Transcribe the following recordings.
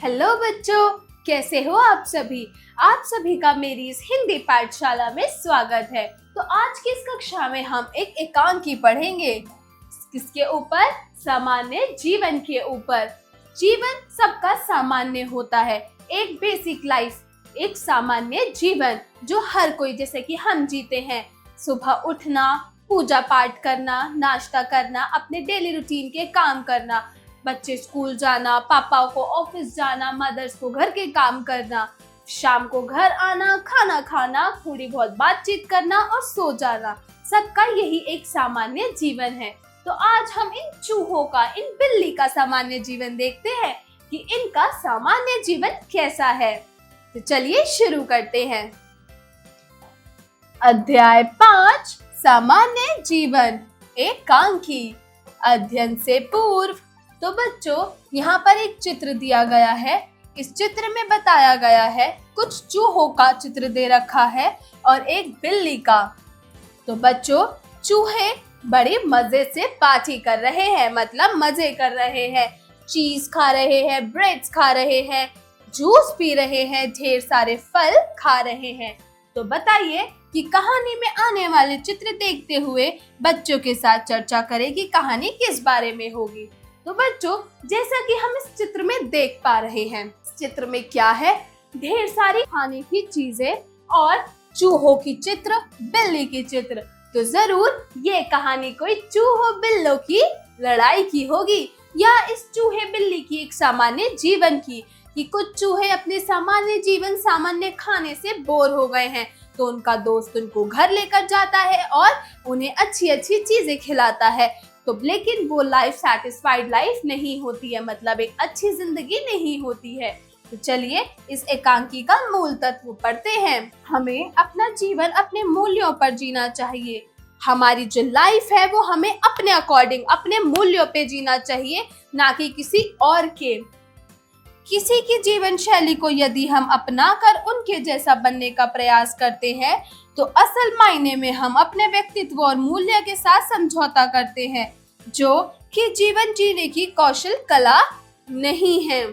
Hello बच्चों, कैसे हो आप सभी। आप सभी का मेरी इस हिंदी पाठशाला में स्वागत है। तो आज की इस कक्षा में हम एक एकांकी पढ़ेंगे। किसके ऊपर? सामान्य जीवन के ऊपर। जीवन सबका सामान्य होता है, एक बेसिक लाइफ, एक सामान्य जीवन जो हर कोई जैसे कि हम जीते हैं। सुबह उठना, पूजा पाठ करना, नाश्ता करना, अपने डेली रूटीन के काम करना, बच्चे स्कूल जाना, पापा को ऑफिस जाना, मदर्स को घर के काम करना, शाम को घर आना, खाना खाना, थोड़ी बहुत बातचीत करना और सो जाना। सबका यही एक सामान्य जीवन है। तो आज हम इन चूहों का, इन बिल्ली का सामान्य जीवन देखते हैं कि इनका सामान्य जीवन कैसा है। तो चलिए शुरू करते हैं। अध्याय 5, सामान्य जीवन, एकांकी। अध्ययन से पूर्व। तो बच्चों, यहाँ पर एक चित्र दिया गया है। इस चित्र में बताया गया है, कुछ चूहों का चित्र दे रखा है और एक बिल्ली का। तो बच्चों, चूहे बड़े मजे से पार्टी कर रहे हैं, मतलब मजे कर रहे हैं। चीज खा रहे हैं, ब्रेड्स खा रहे हैं, जूस पी रहे हैं, ढेर सारे फल खा रहे हैं। तो बताइए कि कहानी में आने वाले चित्र देखते हुए बच्चों के साथ चर्चा करें कि कहानी किस बारे में होगी। तो बच्चों, जैसा कि हम इस चित्र में देख पा रहे हैं, इस चित्र में क्या है? ढेर सारी खाने की चीजें और चूहों की चित्र, बिल्ली की चित्र। तो जरूर ये कहानी कोई चूहों बिल्लों की लड़ाई की होगी या इस चूहे बिल्ली की एक सामान्य जीवन की, कि कुछ चूहे अपने सामान्य जीवन, सामान्य खाने से बोर हो गए हैं, तो उनका दोस्त उनको घर लेकर जाता है और उन्हें अच्छी अच्छी चीजें खिलाता है। तो लेकिन वो लाइफ सैटिस्फाइड लाइफ नहीं होती है, मतलब एक अच्छी जिंदगी नहीं होती है। तो चलिए इस एकांकी का मूल तत्व पढ़ते हैं। हमें अपना जीवन अपने मूल्यों पर जीना चाहिए। हमारी जो लाइफ है वो हमें अपने अकॉर्डिंग, अपने मूल्यों पे जीना चाहिए, ना कि किसी और के। किसी की जीवन शैली को यदि हम अपनाकर उनके जैसा बनने का प्रयास करते हैं, तो असल मायने में हम अपने व्यक्तित्व और मूल्य के साथ समझौता करते हैं, जो कि जीवन जीने की कौशल कला नहीं है।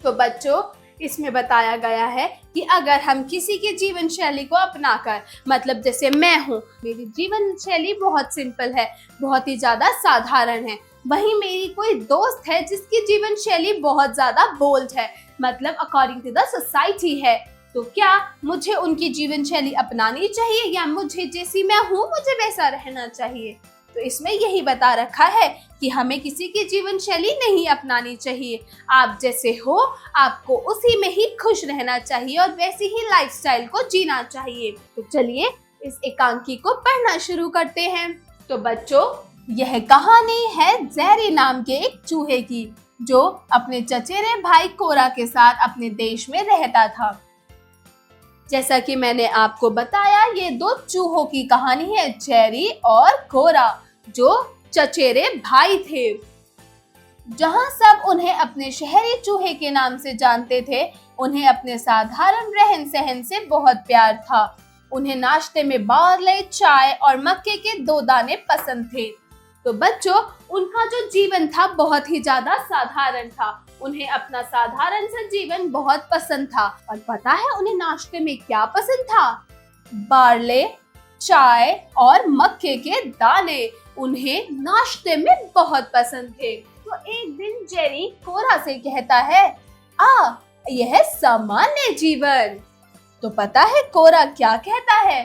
तो बच्चों, इसमें बताया गया है कि अगर हम किसी की जीवन शैली को अपनाकर, मतलब जैसे मैं हूँ, मेरी जीवन शैली बहुत सिंपल है, बहुत ही ज्यादा साधारण है, वहीं मेरी कोई दोस्त है जिसकी जीवन शैली बहुत ज्यादा बोल्ड है, मतलब अकॉर्डिंग टू द सोसाइटी है, तो क्या मुझे उनकी जीवन शैली अपनानी चाहिए या मुझे जैसी मैं हूँ मुझे वैसा रहना चाहिए? तो इसमें यही बता रखा है कि हमें किसी की जीवन शैली नहीं अपनानी चाहिए। आप जैसे हो, आपको उसी में ही खुश रहना चाहिए और वैसी ही लाइफस्टाइल को जीना चाहिए। तो चलिए इस एकांकी को पढ़ना शुरू करते हैं। तो बच्चों, यह कहानी है जेरी नाम के एक चूहे की, जो अपने चचेरे भाई कोरा के साथ अपने देश में रहता था। जैसा कि मैंने आपको बताया, ये दो चूहों की कहानी है, जेरी और कोरा, जो चचेरे भाई थे। जहां सब उन्हें अपने शहरी चूहे के नाम से जानते थे, उन्हें अपने साधारण रहन सहन से बहुत प्यार था। उन्हें नाश्ते में बार्ले, चाय और मक्के के 2 दाने पसंद थे। तो बच्चों, उनका जो जीवन था बहुत ही ज्यादा साधारण था। उन्हें अपना साधारण सा जीवन बहुत पसंद था। और पता है उन्हें नाश्ते में क्या पसंद था? बार्ले, चाय और मक्के के दाने उन्हें नाश्ते में बहुत पसंद थे। तो एक दिन जेरी कोरा से कहता है, यह सामान्य जीवन। तो पता है कोरा क्या कहता है?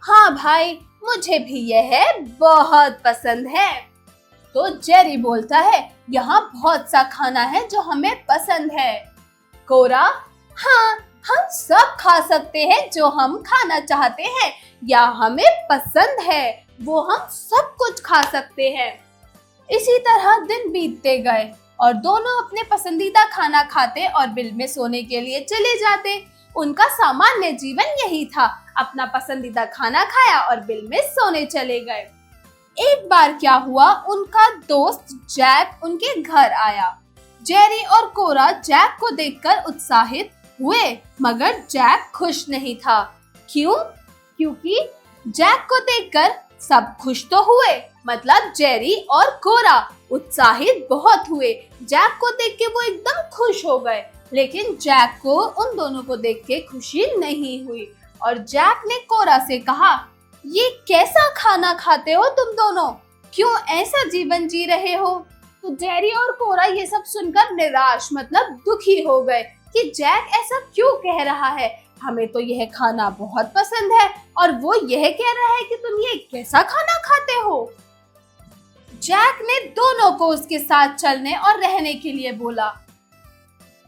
हाँ भाई, मुझे भी यह बहुत पसंद है। तो जेरी बोलता है, यहाँ बहुत सा खाना है जो हमें पसंद है। कोरा, हाँ, हम सब खा सकते हैं जो हम खाना चाहते हैं या हमें पसंद है, वो हम सब कुछ खा सकते हैं। इसी तरह दिन बीतते गए और दोनों अपने पसंदीदा खाना खाते और बिल में सोने के लिए चले जाते। उनका सामान्य जीवन यही था, अपना पसंदीदा खाना खाया और बिल में सोने चले गए। एक बार क्या हुआ, उनका दोस्त जैक उनके घर आया। जेरी और कोरा जैक को देखकर उत्साहित हुए, मगर जैक खुश नहीं था। क्यों? क्योंकि जैक को देखकर सब खुश तो हुए, मतलब जेरी और कोरा उत्साहित बहुत हुए। जैक को देख के वो एकदम खुश हो गए, लेकिन जैक को उन दोनों को देख के खुशी नहीं हुई और जैक ने कोरा से कहा, ये कैसा खाना खाते हो तुम दोनों? क्यों ऐसा जीवन जी रहे हो? तो जेरी और कोरा ये सब सुनकर निराश मतलब दुखी हो गए कि जैक ऐसा क्यों कह रहा है। हमें तो यह खाना बहुत पसंद है और वो यह कह रहा है कि तुम ये कैसा खाना खाते हो। जैक ने दोनों को उसके साथ चलने और रहने के लिए बोला।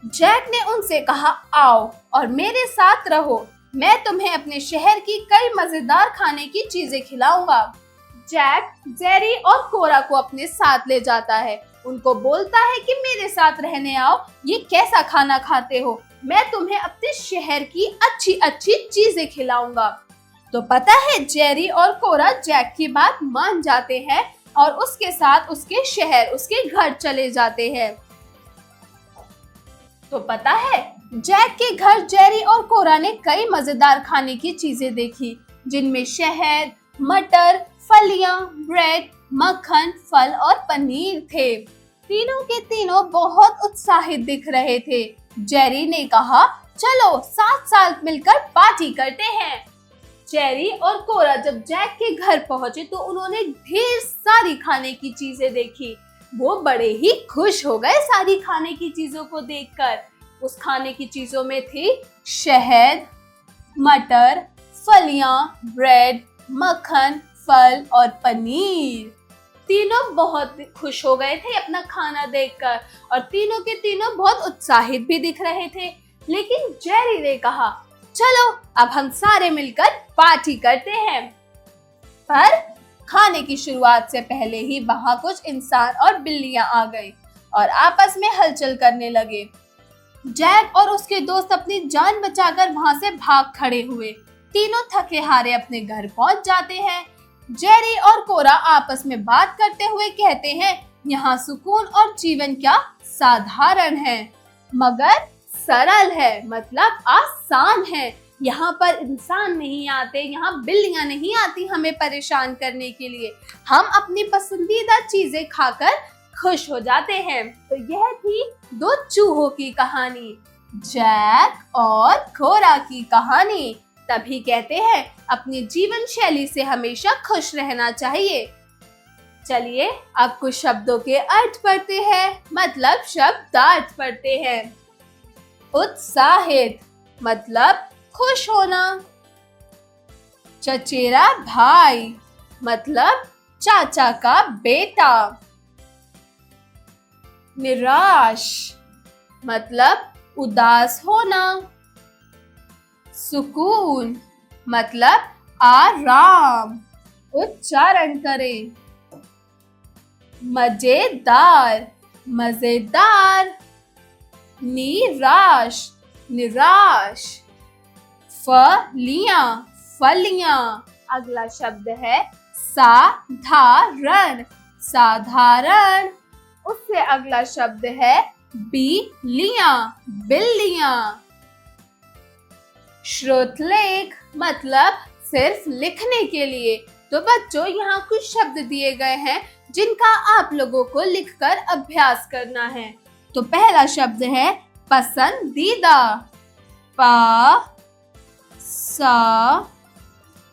जैक ने उनसे कहा, आओ और मेरे साथ रहो, मैं तुम्हें अपने शहर की कई मजेदार खाने की चीजें खिलाऊंगा। जैक जेरी और कोरा को अपने साथ ले जाता है, उनको बोलता है कि मेरे साथ रहने आओ, ये कैसा खाना खाते हो, मैं तुम्हें अपने शहर की अच्छी अच्छी चीजें खिलाऊंगा। तो पता है जेरी और कोरा जैक की बात मान जाते हैं और उसके साथ उसके शहर उसके घर चले जाते हैं। तो पता है जैक के घर जेरी और कोरा ने कई मजेदार खाने की चीजें देखी, जिनमें शहद, मटर, फलियां, ब्रेड, मक्खन, फल और पनीर थे। तीनों के तीनों बहुत उत्साहित दिख रहे थे। जेरी ने कहा, चलो साथ साथ मिलकर पार्टी करते हैं। जेरी और कोरा जब जैक के घर पहुंचे तो उन्होंने ढेर सारी खाने की चीजें देखी। वो बड़े ही खुश हो गए सारी खाने की चीजों को देखकर। उस खाने की चीजों में थी शहद, मटर, फलियां, ब्रेड, मक्खन, फल और पनीर। तीनों बहुत खुश हो गए थे अपना खाना देखकर और तीनों के तीनों बहुत उत्साहित भी दिख रहे थे। लेकिन जेरी ने कहा, चलो अब हम सारे मिलकर पार्टी करते हैं। पर खाने की शुरुआत से पहले ही वहां कुछ इंसान और बिल्लियां आ गई और आपस में हलचल करने लगे। जैक और उसके दोस्त अपनी जान बचाकर वहां से भाग खड़े हुए। तीनों थके हारे अपने घर पहुंच जाते हैं। जेरी और कोरा आपस में बात करते हुए कहते हैं, यहाँ सुकून और जीवन क्या साधारण है मगर सरल है, मतलब आसान है। यहाँ पर इंसान नहीं आते, यहाँ बिल्लियां नहीं आती हमें परेशान करने के लिए। हम अपनी पसंदीदा चीजें खाकर खुश हो जाते हैं। तो यह थी दो चूहों की कहानी, जैक और कोरा की कहानी। तभी कहते हैं अपनी जीवन शैली से हमेशा खुश रहना चाहिए। चलिए अब कुछ शब्दों के अर्थ पढ़ते हैं, मतलब शब्दार्थ पढ़ते हैं। उत्साहित मतलब खुश होना। चचेरा भाई मतलब चाचा का बेटा। निराश मतलब उदास होना। सुकून मतलब आराम। उच्चारण करें। मजेदार मजेदार। निराश निराश। फलियां फलियां। अगला शब्द है साधारण साधारण। उससे अगला शब्द है बिल्लियां बिल्लियां। श्रुतलेख मतलब सिर्फ लिखने के लिए। तो बच्चों यहाँ कुछ शब्द दिए गए हैं जिनका आप लोगों को लिखकर अभ्यास करना है। तो पहला शब्द है पसंदीदा। प सा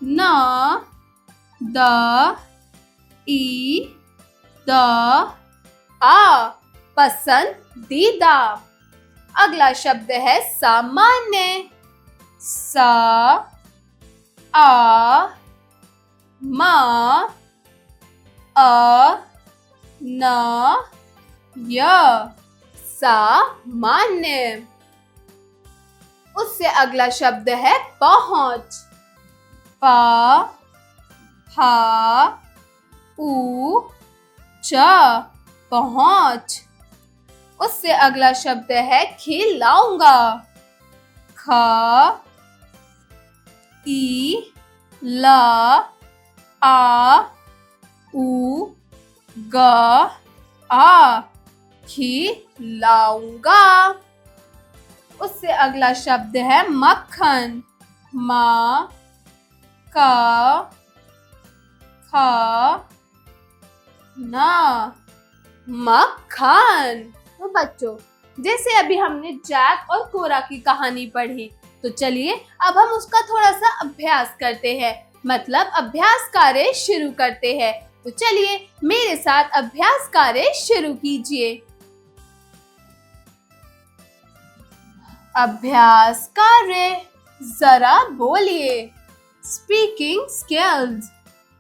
ना द ई द आ पसंदीदा। अगला शब्द है सामान्य। सा आ मा अ न य सामान्य। उससे अगला शब्द है पहुंच। प हा उ च पहुंच। उससे अगला शब्द है खिलाऊंगा। ख ई ल आ उ ग आ खिलाऊंगा। उससे अगला शब्द है मक्खन। मा का खा ना, मक्खन। तो बच्चों, जैसे अभी हमने जैक और कोरा की कहानी पढ़ी, तो चलिए अब हम उसका थोड़ा सा अभ्यास करते हैं, मतलब अभ्यास कार्य शुरू करते हैं। तो चलिए मेरे साथ अभ्यास कार्य शुरू कीजिए। अभ्यास कार्य, जरा बोलिए। Speaking skills.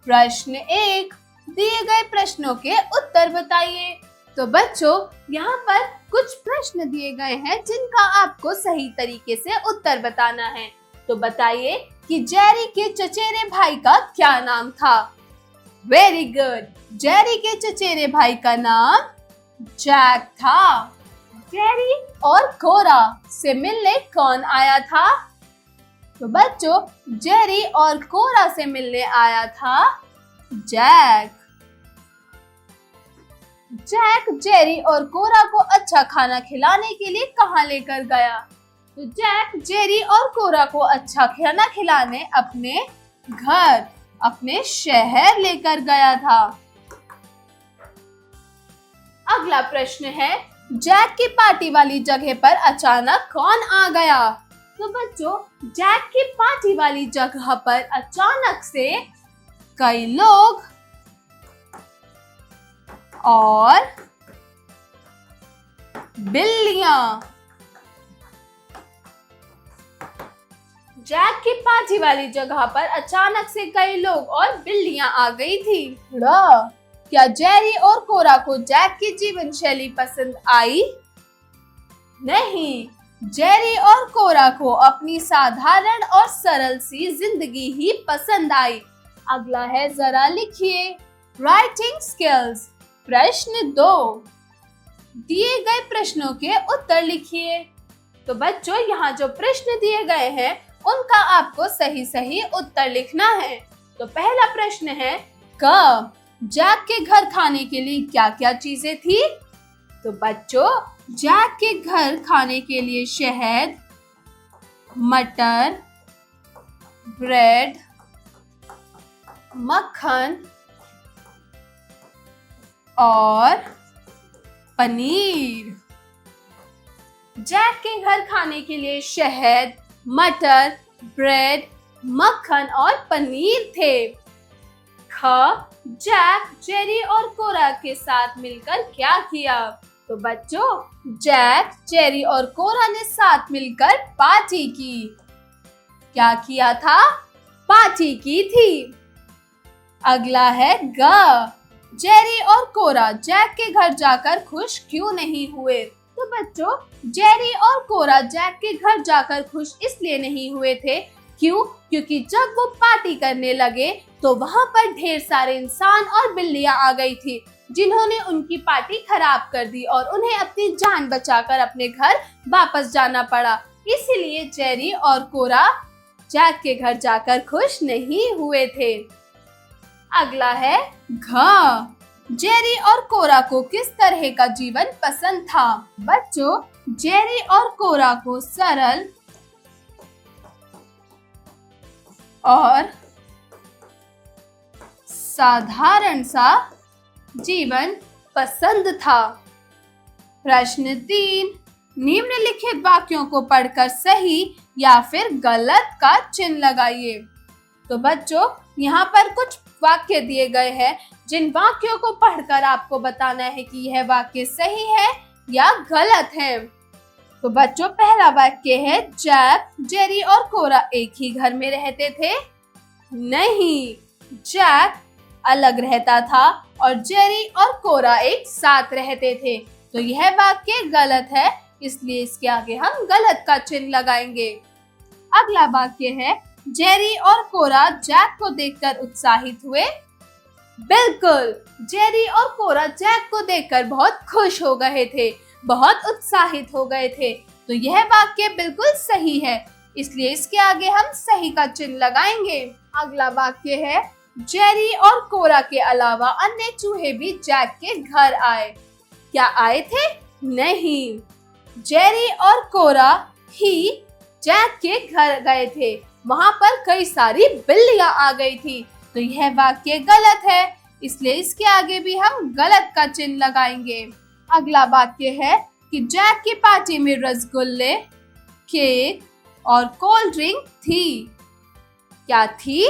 प्रश्न 1, दिए गए प्रश्नों के उत्तर बताइए। तो बच्चों, यहाँ पर कुछ प्रश्न दिए गए हैं जिनका आपको सही तरीके से उत्तर बताना है। तो बताइए कि जेरी के चचेरे भाई का क्या नाम था? Very good. जेरी के चचेरे भाई का नाम जैक था। जेरी और कोरा से मिलने कौन आया था? तो बच्चों, जेरी और कोरा से मिलने आया था जैक। जैक जेरी और कोरा को अच्छा खाना खिलाने के लिए कहाँ लेकर गया? तो जैक जेरी और कोरा को अच्छा खाना खिलाने अपने घर, अपने शहर लेकर गया था। अगला प्रश्न है, जैक की पार्टी वाली जगह पर अचानक कौन आ गया? तो बच्चों, जैक की पार्टी वाली जगह पर अचानक से कई लोग और बिल्लियां। जैक की पार्टी वाली जगह पर अचानक से कई लोग और बिल्लियां आ गई थी। क्या जेरी और कोरा को जैक की जीवन शैली पसंद आई? नहीं, जेरी और कोरा को अपनी साधारण और सरल सी जिंदगी ही पसंद आई। अगला है, जरा लिखिए। Writing skills. प्रश्न 2, दिए गए प्रश्नों के उत्तर लिखिए। तो बच्चों, यहाँ जो प्रश्न दिए गए हैं उनका आपको सही सही उत्तर लिखना है। तो पहला प्रश्न है, कब जैक के घर खाने के लिए क्या क्या चीजें थी? तो बच्चों, जैक के घर खाने के लिए शहद, मटर, ब्रेड, मक्खन और पनीर। जैक के घर खाने के लिए शहद, मटर, ब्रेड, मक्खन और पनीर थे। जैक जेरी और कोरा के साथ मिलकर क्या किया? तो बच्चों, जैक जेरी और कोरा ने साथ मिलकर पार्टी की। क्या किया था? पार्टी की थी। अगला है, जेरी और कोरा जैक के घर जाकर खुश क्यों नहीं हुए? तो बच्चों, जेरी और कोरा जैक के घर जाकर खुश इसलिए नहीं हुए थे। क्यों? क्योंकि जब वो पार्टी करने लगे तो वहाँ पर ढेर सारे इंसान और बिल्लियां आ गई थी, जिन्होंने उनकी पार्टी खराब कर दी और उन्हें अपनी जान बचाकर अपने घर वापस जाना पड़ा। इसीलिए जेरी और कोरा जैक के घर जाकर खुश नहीं हुए थे। अगला है, जेरी और कोरा को किस तरह का जीवन पसंद था? बच्चों, जेरी और कोरा को सरल और साधारण सा जीवन पसंद था। प्रश्न 3, निम्नलिखित वाक्यों को पढ़कर सही या फिर गलत का चिन्ह लगाइए। तो बच्चों, यहाँ पर कुछ वाक्य दिए गए हैं, जिन वाक्यों को पढ़कर आपको बताना है कि यह वाक्य सही है या गलत है। तो बच्चों, पहला वाक्य है, जैक, जेरी और कोरा एक ही घर में रहते थे। नहीं, जैक अलग रहता था और जेरी और कोरा एक साथ रहते थे। तो यह वाक्य गलत है, इसलिए इसके आगे हम गलत का चिन्ह लगाएंगे। अगला वाक्य है, जेरी और कोरा जैक को देखकर उत्साहित हुए। बिल्कुल, जेरी और कोरा जैक को देखकर बहुत खुश हो गए थे, बहुत उत्साहित हो गए थे। तो यह वाक्य बिल्कुल सही है, इसलिए इसके आगे हम सही का चिन्ह लगाएंगे। अगला वाक्य है, जेरी और कोरा के अलावा अन्य चूहे भी जैक के घर आए। क्या आए थे? नहीं, जेरी और कोरा ही जैक के घर गए थे। वहाँ पर कई सारी बिल्लियां आ गई थी। तो यह वाक्य गलत है, इसलिए इसके आगे भी हम गलत का चिन्ह लगाएंगे। अगला वाक्य है कि जैक की पार्टी में रसगुल्ले, केक और कोल्ड ड्रिंक थी। क्या थी?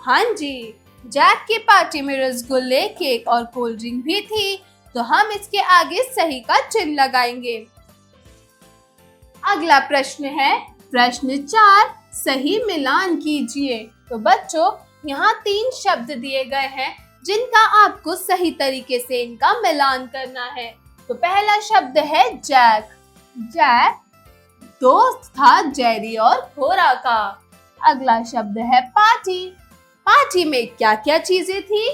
हाँ जी, जैक की पार्टी में रसगुल्ले, केक और कोल्ड ड्रिंक भी थी, तो हम इसके आगे सही का चिन्ह लगाएंगे। अगला प्रश्न है प्रश्न 4, सही मिलान कीजिए। तो बच्चों, यहाँ 3 शब्द दिए गए हैं जिनका आपको सही तरीके से इनका मिलान करना है। तो पहला शब्द है जैक। जैक दोस्त था जेरी और कोरा का। अगला शब्द है पार्टी। पार्टी में क्या क्या चीजें थी?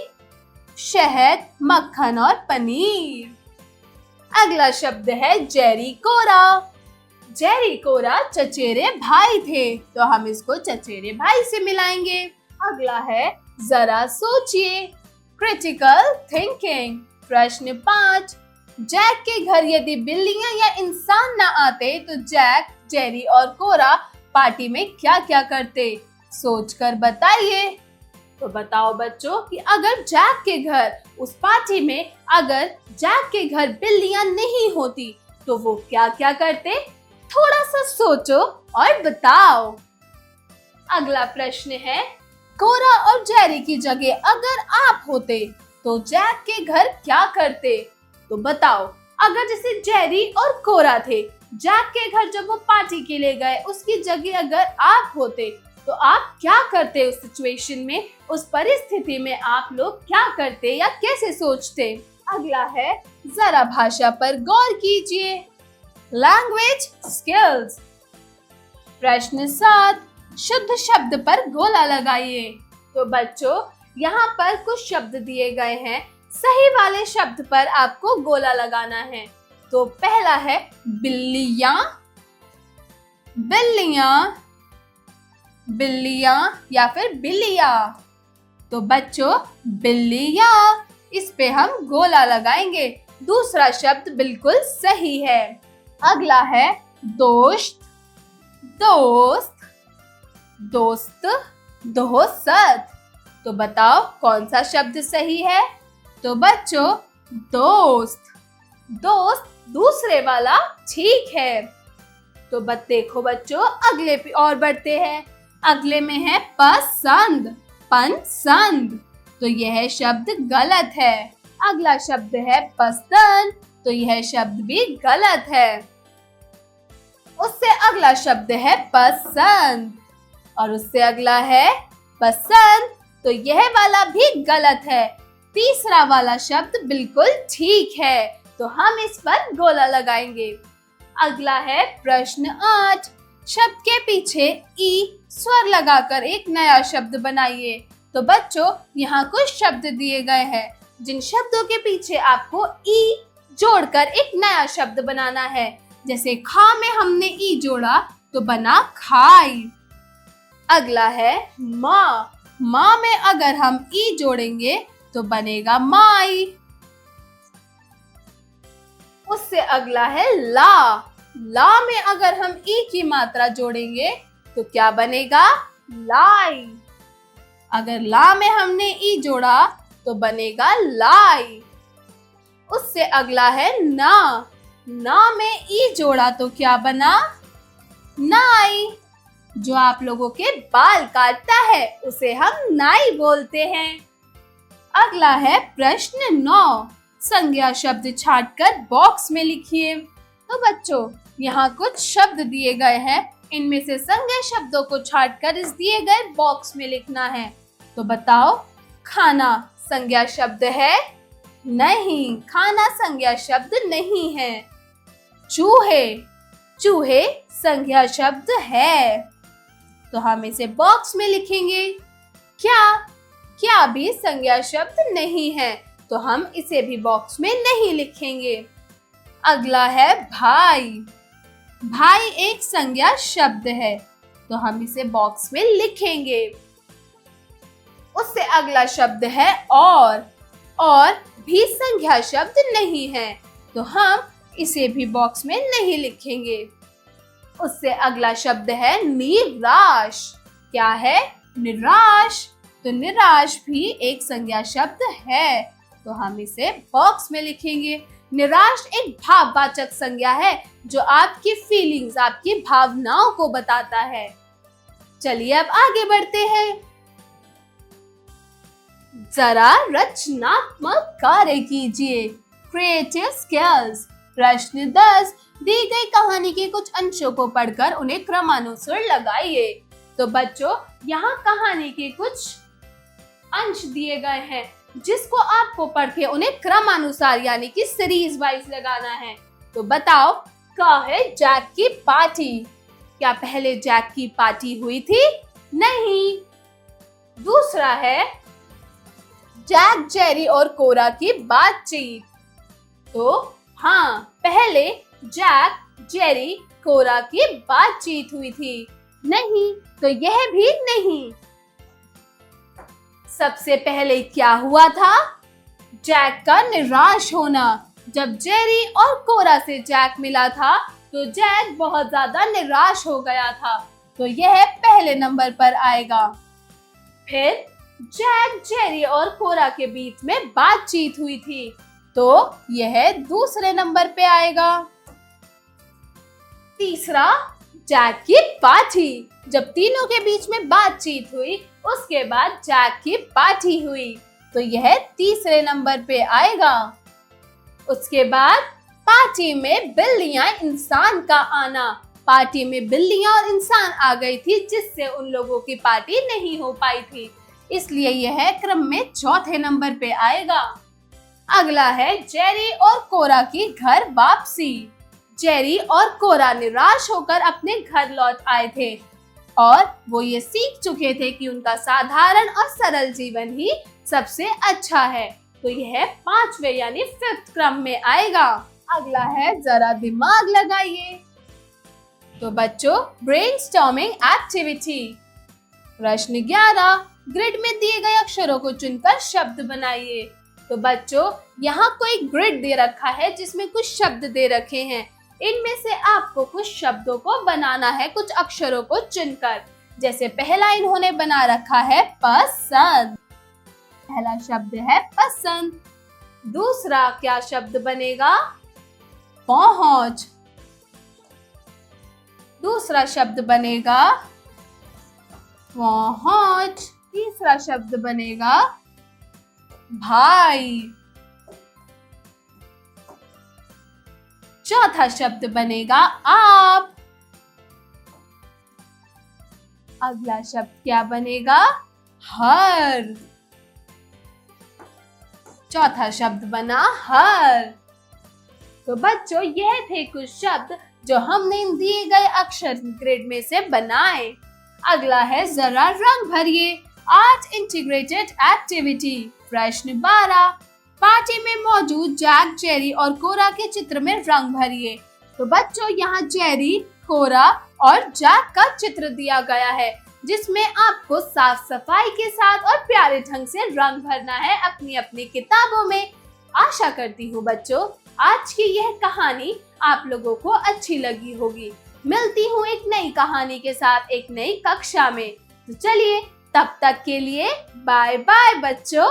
शहद, मक्खन और पनीर। अगला शब्द है जेरी कोरा। जेरी कोरा चचेरे भाई थे, तो हम इसको चचेरे भाई से मिलाएंगे। अगला है जरा सोचिए, क्रिटिकल थिंकिंग। प्रश्न 5, जैक के घर यदि बिल्लियां या इंसान न आते तो जैक, जेरी और कोरा पार्टी में क्या क्या करते? सोचकर बताइए। तो बताओ बच्चों कि अगर जैक के घर उस पार्टी में अगर जैक के घर बिल्लियां नहीं होती तो वो क्या क्या करते? थोड़ा सा सोचो और बताओ। अगला प्रश्न है कोरा और जेरी की जगह अगर आप होते तो जैक के घर क्या करते? तो बताओ। अगर जैसे जेरी और कोरा थे, जैक के घर जब वो पार्टी के लिए गए, उसकी जगह अगर आप होते तो आप क्या करते? उस सिचुएशन में, उस परिस्थिति में आप लोग क्या करते या कैसे सोचते? अगला है जरा भाषा पर गौर कीजिए, लैंग्वेज स्किल्स। प्रश्न 7, शुद्ध शब्द पर गोला लगाइए। तो बच्चों, यहाँ पर कुछ शब्द दिए गए हैं, सही वाले शब्द पर आपको गोला लगाना है। तो पहला है बिल्लियां, बिल्लियां, बिल्लियां या फिर बिल्लिया। तो बच्चों, बिल्लिया, इस पे हम गोला लगाएंगे। दूसरा शब्द बिल्कुल सही है। अगला है दोस्त, दोस्त, दोस्त, दोस्त। तो बताओ कौन सा शब्द सही है? तो बच्चों, दोस्त, दोस्त दूसरे वाला ठीक है। तो देखो बच्चों, अगले पे और बढ़ते हैं। अगले में है पसंद, पसंद, तो यह शब्द गलत है। अगला शब्द है पसंद, तो यह शब्द भी गलत है। उससे अगला शब्द है पसंद और उससे अगला है पसंद, तो यह वाला भी गलत है। तीसरा वाला शब्द बिल्कुल ठीक है, तो हम इस पर गोला लगाएंगे। अगला है प्रश्न 8, शब्द के पीछे ई स्वर लगाकर एक नया शब्द बनाइए। तो बच्चों, यहाँ कुछ शब्द दिए गए हैं, जिन शब्दों के पीछे आपको ई जोड़कर एक नया शब्द बनाना है। जैसे खा में हमने ई जोड़ा तो बना खाई। अगला है माँ, माँ में अगर हम ई जोड़ेंगे तो बनेगा माई। उससे अगला है ला, ला में अगर हम ई की मात्रा जोड़ेंगे तो क्या बनेगा? लाई। अगर ला में हमने ई जोड़ा तो बनेगा लाई। उससे अगला है ना, ना में ई जोड़ा तो क्या बना? नाई। जो आप लोगों के बाल काटता है उसे हम नाई बोलते हैं। अगला है प्रश्न 9, संज्ञा शब्द छांटकर बॉक्स में लिखिए। तो बच्चों, यहाँ कुछ शब्द दिए गए हैं, इनमें से संज्ञा शब्दों को छांटकर इस दिए गए बॉक्स में लिखना है। तो बताओ, खाना संज्ञा शब्द है? नहीं, खाना संज्ञा शब्द नहीं है। चूहे, चूहे संज्ञा शब्द है, तो हम इसे बॉक्स में लिखेंगे। क्या, क्या भी संज्ञा शब्द नहीं है, तो हम इसे भी बॉक्स में नहीं लिखेंगे। अगला है भाई, भाई एक संज्ञा शब्द है, तो हम इसे बॉक्स में लिखेंगे। उससे अगला शब्द है और भी संज्ञा शब्द नहीं है, तो हम इसे भी बॉक्स में नहीं लिखेंगे। उससे अगला शब्द है निराश। क्या है? निराश, तो निराश भी एक संज्ञा शब्द है, तो हम इसे बॉक्स में लिखेंगे। निराश एक भाववाचक संज्ञा है जो आपकी फीलिंग्स, आपकी भावनाओं को बताता है। चलिए अब आगे बढ़ते हैं। जरा रचनात्मक कार्य कीजिए, क्रिएटिव स्किल्स। प्रश्न 10, दी गई कहानी के कुछ अंशों को पढ़कर उन्हें क्रमानुसार लगाइए। तो बच्चों, यहाँ कहानी के कुछ अंश दिए गए हैं जिसको आपको पढ़ के उन्हें क्रमानुसार यानी कि सीरीज वाइज लगाना है। तो बताओ, क्या है जैक की पार्टी? क्या पहले जैक की पार्टी हुई थी? नहीं। दूसरा है जैक, जेरी और कोरा की बातचीत। तो हाँ, पहले जैक, जेरी, कोरा की बातचीत हुई थी। नहीं, तो यह भी नहीं। सबसे पहले क्या हुआ था? जैक का निराश होना। जब जेरी और कोरा से जैक मिला था तो जैक बहुत ज्यादा निराश हो गया था, तो यह पहले नंबर पर आएगा। फिर जैक, जेरी और कोरा के बीच में बातचीत हुई थी, तो यह दूसरे नंबर पे आएगा। तीसरा, जैक की पार्टी। जब तीनों के बीच में बातचीत हुई, उसके बाद जैक की पार्टी हुई, तो यह तीसरे नंबर पे आएगा। उसके बाद पार्टी में बिल्लियां, इंसान का आना। पार्टी में बिल्लियां और इंसान आ गई थी, जिससे उन लोगों की पार्टी नहीं हो पाई थी, इसलिए यह क्रम में चौथे नंबर पे आएगा। अगला है जेरी और कोरा की घर वापसी। जेरी और कोरा निराश होकर अपने घर लौट आए थे और वो ये सीख चुके थे कि उनका साधारण और सरल जीवन ही सबसे अच्छा है, तो यह पांचवे यानी फिफ्थ क्रम में आएगा। अगला है जरा दिमाग लगाइए। तो बच्चों, ब्रेनस्टॉर्मिंग एक्टिविटी। प्रश्न 11, ग्रिड में दिए गए अक्षरों को चुनकर शब्द बनाइए। तो बच्चों, यहाँ कोई ग्रिड दे रखा है जिसमें कुछ शब्द दे रखे हैं। इनमें से आपको कुछ शब्दों को बनाना है, कुछ अक्षरों को चुनकर। जैसे पहला इन्होंने बना रखा है पसंद। पहला शब्द है पसंद। दूसरा क्या शब्द बनेगा? पहुंच। दूसरा शब्द बनेगा पहुंच। तीसरा शब्द बनेगा भाई। चौथा शब्द बनेगा आप। अगला शब्द क्या बनेगा? हर। चौथा शब्द बना हर। तो बच्चों, यह थे कुछ शब्द जो हमने इन दिए गए अक्षर ग्रिड में से बनाए। अगला है जरा रंग भरिए, आर्ट इंटीग्रेटेड एक्टिविटी। प्रश्न 12, पार्टी में मौजूद जैक, जेरी और कोरा के चित्र में रंग भरिए। तो बच्चों, यहाँ जेरी, कोरा और जैक का चित्र दिया गया है, जिसमें आपको साफ सफाई के साथ और प्यारे ढंग से रंग भरना है अपनी अपनी किताबों में। आशा करती हूँ बच्चों, आज की यह कहानी आप लोगों को अच्छी लगी होगी। मिलती हूँ एक नई कहानी के साथ एक नई कक्षा में। तो चलिए, तब तक के लिए बाय बाय बच्चों।